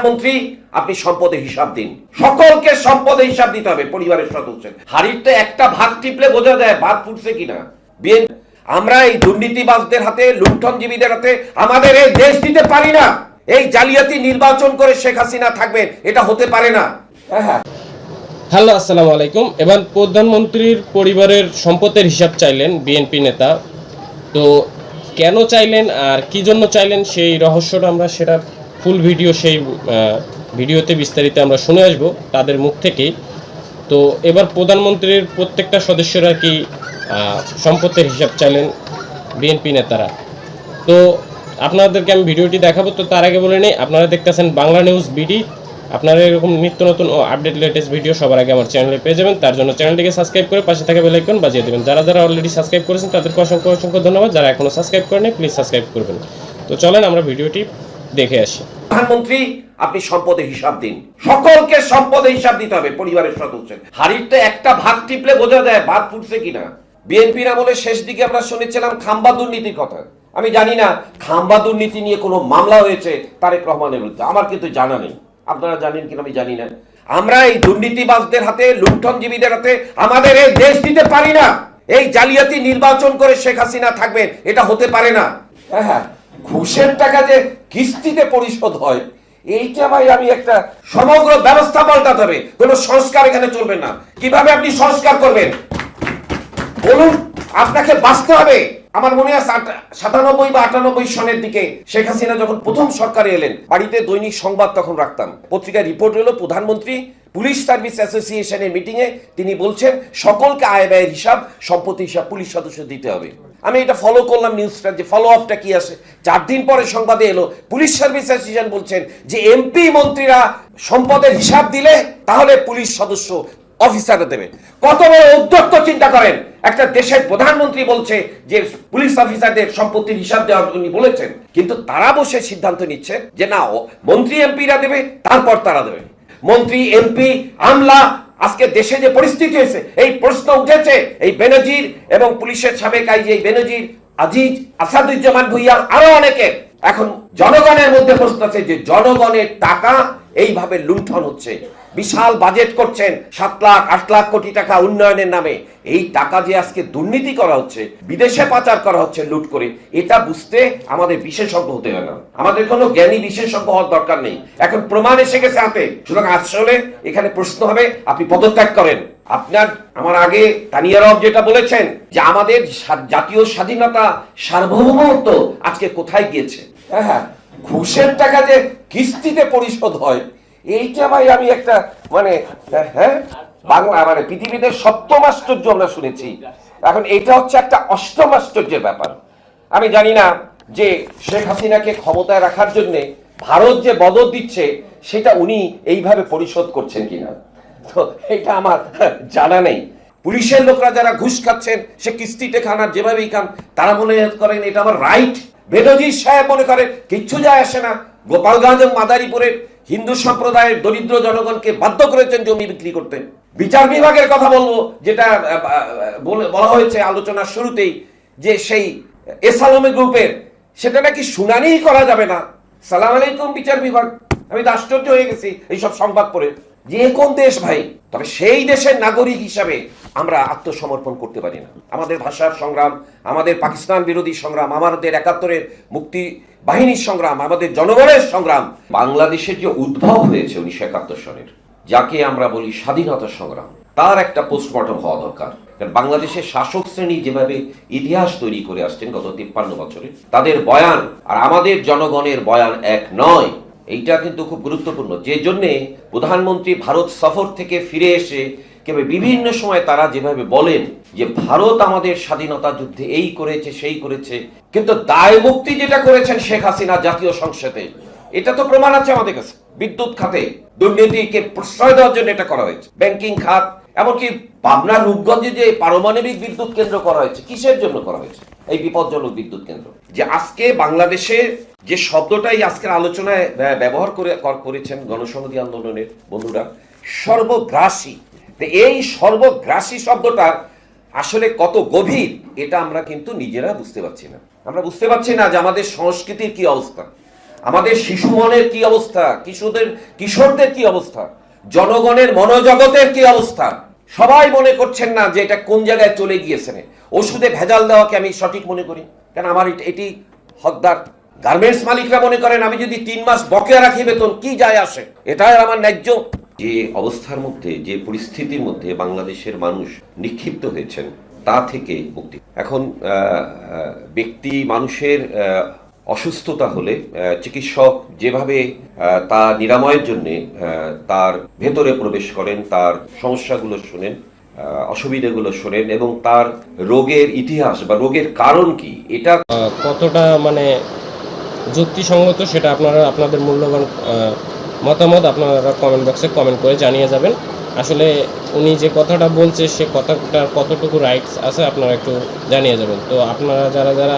প্রধানমন্ত্রী আপনি সম্পদের হিসাব দিন, সকলকে সম্পদের হিসাব দিতে হবে। পরিবারের সদস্যের হাড়িতে একটা ভাত টিপলে বোঝা যায় ভাত ফুটছে কিনা। আমরা এই দুর্নীতিবাজদের হাতে, লুণ্ঠনজীবীদের হাতে আমাদের এই দেশ দিতে পারি না। এই জালিয়াতি নির্বাচন করে শেখ হাসিনা থাকবেন, এটা হতে পারে না। হ্যালো, আসসালামু আলাইকুম। এবার প্রধানমন্ত্রীর পরিবারের সম্পদের হিসাব চাইলেন বিএনপি নেতা। তো কেন চাইলেন আর কি জন্য চাইলেন সেই রহস্যটা আমরা সেটা ফুল ভিডিও সেই ভিডিওতে বিস্তারিত আমরা শুনে আসব তাদের মুখ থেকেই। তো এবার প্রধানমন্ত্রীর প্রত্যেকটা সদস্যরা কি সম্পদের হিসাব চাইলেন বিএনপি নেতারা। তো আপনাদেরকে আমি ভিডিওটি দেখাবো। তো তার আগে বলে নিই, আপনারা দেখতেছেন বাংলা নিউজ বিডি। আপনারা এরকম নিত্য নতুন ও আপডেট লেটেস্ট ভিডিও সবার আগে আমার চ্যানেলে পেয়ে যাবেন। তার জন্য চ্যানেলটিকে সাবস্ক্রাইব করে পাশে থাকা বেল আইকন বাজিয়ে দেবেন। যারা যারা অলরেডি সাবস্ক্রাইব করেছেন তাদেরকে অসংখ্য অসংখ্য ধন্যবাদ। যারা এখনো সাবস্ক্রাইব করেনি প্লিজ সাবস্ক্রাইব করবেন। তো চলেন আমরা ভিডিওটি দেখে আসি। প্রধানমন্ত্রী আপনি সম্পদের হিসাব দিন, সকলকে সম্পদের হিসাব দিতে হবে। পরিবারের সদস্যের হাড়িতে একটা ভাত টিপলে বোঝা যায় ভাত ফুটছে কিনা। বিএনপির আমলে শেষ দিকে আমরা শুনেছিলাম খাম্বা দুর্নীতির কথা। আমি জানি না খাম্বা দুর্নীতি নিয়ে কোনো মামলা হয়েছে তারেক রহমানের বিরুদ্ধে, আমার কিন্তু জানা নেই। আপনারা জানেন কিনা আমি জানি না। আমরা এই দুর্নীতিবাজদের হাতে, লুণ্ঠনজীবীদের হাতে আমাদের এই দেশ দিতে পারি না। এই জালিয়াতি নির্বাচন করে শেখ হাসিনা থাকবেন, এটা হতে পারে না। হ্যাঁ, ঘুষের টাকা যে কিস্তিতে পরিশোধ হয়, এইটা ভাই আমি একটা সমগ্র ব্যবস্থা পাল্টাতে হবে। কোনো সংস্কার এখানে চলবে না। কিভাবে আপনি সংস্কার করবেন বলুন? আপনাকে বাঁচতে হবে। আমার মনে আছে 97 বা 98 সনের দিকে শেখ হাসিনা যখন প্রথম সরকারে এলেন, বাড়িতে দৈনিক সংবাদ তখন রাখতাম। পত্রিকায় রিপোর্ট হলো প্রধানমন্ত্রী পুলিশ সার্ভিস অ্যাসোসিয়েশনের মিটিং এ তিনি বলছেন সকলকে আয় ব্যয়ের হিসাব, সম্পত্তি হিসাব পুলিশ সদস্য দিতে হবে। আমি এটা ফলো করলাম নিউজটা, যে ফলো আপটা কি আসে। 4 দিন পরে সংবাদে এলো পুলিশ সার্ভিস অ্যাসোসিয়েশন বলছেন যে এমপি মন্ত্রীরা সম্পদের হিসাব দিলে তাহলে পুলিশ সদস্য অফিসাররা দেবে। কত বড় উদ্যোক্ত চিন্তা করেন। একটা দেশের প্রধানমন্ত্রী বলছে যে পুলিশ অফিসারদের সম্পত্তির হিসাব দেওয়ার জন্য বলেছেন, কিন্তু তারা বসে সিদ্ধান্ত নিচ্ছে যে না, মন্ত্রী এমপিরা দেবে, তারপর তারা দেবে। মন্ত্রী এমপি আমলা, আজকে দেশে যে পরিস্থিতি হয়েছে, এই প্রশ্ন উঠেছে এই বেনজির এবং পুলিশের সাবেক আইজি বেনজির, আজিজ, আসাদুজ্জামান ভুইয়া, আরো অনেকে। এখন জনগণের মধ্যে প্রশ্ন আছে যে জনগণের টাকা এইভাবে লুণ্ঠন হচ্ছে। বিশাল বাজেট করছেন 7 লাখ 8 লাখ কোটি টাকা উন্নয়নের নামে, এই টাকা যে আজকে দুর্নীতি করা হচ্ছে, বিদেশে পাচার করা হচ্ছে লুট করে, এটা বুঝতে আমাদের বিশেষজ্ঞ হতে হবে না। আমাদের কোনো জ্ঞানী বিশেষজ্ঞ হওয়ার দরকার নেই। এখন প্রমাণ এসে গেছে হাতে। সুতরাং আসলে এখানে প্রশ্ন হবে আপনি পদত্যাগ করেন। আপনার আমার আগে তানিয়া রব যেটা বলেছেন যে আমাদের জাতীয় স্বাধীনতা, সার্বভৌমত্ব আজকে কোথায় গিয়েছে। হ্যাঁ, ঘুষের টাকা যে কিস্তিতে পরিশোধ হয়, এইটা ভাই আমি একটা বাংলা পৃথিবীতে 7ম আশ্চর্য আমরা শুনেছি। এখন এটা হচ্ছে একটা 8ম আশ্চর্যের ব্যাপার। আমি জানি না যে শেখ হাসিনাকে ক্ষমতায় রাখার জন্য ভারত যে বদল দিচ্ছে সেটা উনি এইভাবে পরিশোধ করছেন কিনা, তো এটা আমার জানা নেই। পুলিশের লোকরা যারা ঘুষ খাচ্ছেন, সে কিস্তিতে খান আর যেভাবেই খান, তারা মনে করেন এটা আমার রাইট। বেনজির সাহেব মনে করেন কিচ্ছু যায় আসে না। গোপালগঞ্জ এবং মাদারীপুরের হিন্দু সম্প্রদায়ের দরিদ্র জনগণকে বাধ্য করেছেন জমি বিক্রি করতে। বিচার বিভাগের কথা বলবো, যেটা বলা হয়েছে আলোচনার শুরুতেই, যে সেই এসালমে গ্রুপের সেটা নাকি শুনানি করা যাবে না। সালাম আলাইকুম বিচার বিভাগ। আমি তো আশ্চর্য হয়ে গেছি এইসব সংবাদ পড়ে, যে কোন দেশ ভাই। তবে সেই দেশের নাগরিক হিসাবে আমরা আত্মসমর্পণ করতে পারি না। আমাদের ভাষার সংগ্রাম, আমাদের পাকিস্তান বিরোধী সংগ্রাম, আমাদের 71-এর মুক্তি বাহিনীর সংগ্রাম, আমাদের জনগণের সংগ্রাম, বাংলাদেশের যে উদ্ভব হয়েছে 1971 সনের, যাকে আমরা বলি স্বাধীনতা সংগ্রাম, তার একটা পোস্টমর্টম হওয়া দরকার। কারণ বাংলাদেশের শাসক শ্রেণী যেভাবে ইতিহাস তৈরি করে আসছেন গত 53 বছরে, তাদের বয়ান আর আমাদের জনগণের বয়ান এক নয়। এইটা কিন্তু খুব গুরুত্বপূর্ণ। যে জন্যে প্রধানমন্ত্রী ভারত সফর থেকে ফিরে এসে বিভিন্ন সময় তারা যেভাবে বলেন যে ভারত আমাদের স্বাধীনতা যুদ্ধে এই করেছে সেই করেছে, কিন্তু দায় মুক্তি যেটা করেছেন শেখ হাসিনা জাতীয় সংসদে, এটা তো প্রমাণ আছে আমাদের কাছে। বিদ্যুৎ খাতে দুর্নীতিকে প্রশ্রয় দেওয়ার জন্য এটা করা হয়েছে, ব্যাংকিং খাত, এমনকি পাবনার রূপগঞ্জে যে পারমাণবিক বিদ্যুৎ কেন্দ্র করা হয়েছে, কিসের জন্য করা হয়েছে? এই বিপজ্জনক বিদ্যুৎ কেন্দ্র। যে আজকে বাংলাদেশে যে শব্দটাই আজকের আলোচনায় ব্যবহার করেছেন গণসংহতি আন্দোলনের বন্ধুরা, সর্বগ্রাসী। এই সর্বগ্রাসী শব্দটা আসলে কত গভীর এটা আমরা কিন্তু নিজেরা বুঝতে পারছি না। আমরা বুঝতে পারছি না যে আমাদের সংস্কৃতির কি অবস্থা। আমাদের শিশু মনের কি অবস্থা, কিশোরদের কি অবস্থা, জনগণের মনোজগতের কি অবস্থা? সবাই মনে করছেন না যে এটা কোন জায়গায় চলে গিয়েছে। ওষুধে ভেজাল দেওয়াকে আমি সঠিক মনে করি, কেন আমার এটি হকদার। গার্মেন্টস মালিকরা মনে করেন আমি যদি 3 মাস বকেয়া রাখি বেতন, কি যায় আসে, এটাই আমার ন্যায্য। যে অবস্থার মধ্যে, যে পরিস্থিতির মধ্যে বাংলাদেশের মানুষ নিক্ষিপ্ত হয়েছেন, তা থেকে মুক্তি। এখন ব্যক্তি মানুষের অসুস্থতা হলে চিকিৎসক যেভাবে তা নিরাময়ের জন্য তার ভেতরে প্রবেশ করেন, তার সমস্যাগুলো শোনেন, অসুবিধাগুলো শোনেন এবং তার রোগের ইতিহাস বা রোগের কারণ কি, এটা কতটা মানে যুক্তিসঙ্গত সেটা আপনারা আপনাদের মূল্যবান মতামত আপনারা কমেন্ট বক্সে কমেন্ট করে জানিয়ে যাবেন। আসলে উনি যে কথাটা বলছে সে কথাটার কতটুকু রাইটস আছে আপনারা একটু জানিয়ে যাবেন। তো আপনারা যারা যারা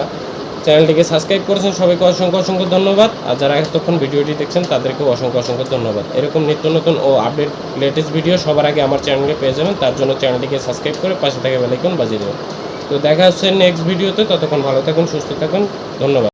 চ্যানেলটিকে সাবস্ক্রাইব করেছেন সবাইকে অসংখ্য অসংখ্য ধন্যবাদ, আর যারা এতক্ষণ ভিডিওটি দেখছেন তাদেরকেও অসংখ্য অসংখ্য ধন্যবাদ। এরকম নিত্য নতুন ও আপডেট লেটেস্ট ভিডিও সবার আগে আমার চ্যানেলে পেয়ে যাবেন, তার জন্য চ্যানেলটিকে সাবস্ক্রাইব করে পাশে থাকা বেল আইকন বাজিয়ে দেবেন। তো দেখা হচ্ছে নেক্সট ভিডিওতে, ততক্ষণ ভালো থাকুন, সুস্থ থাকুন, ধন্যবাদ।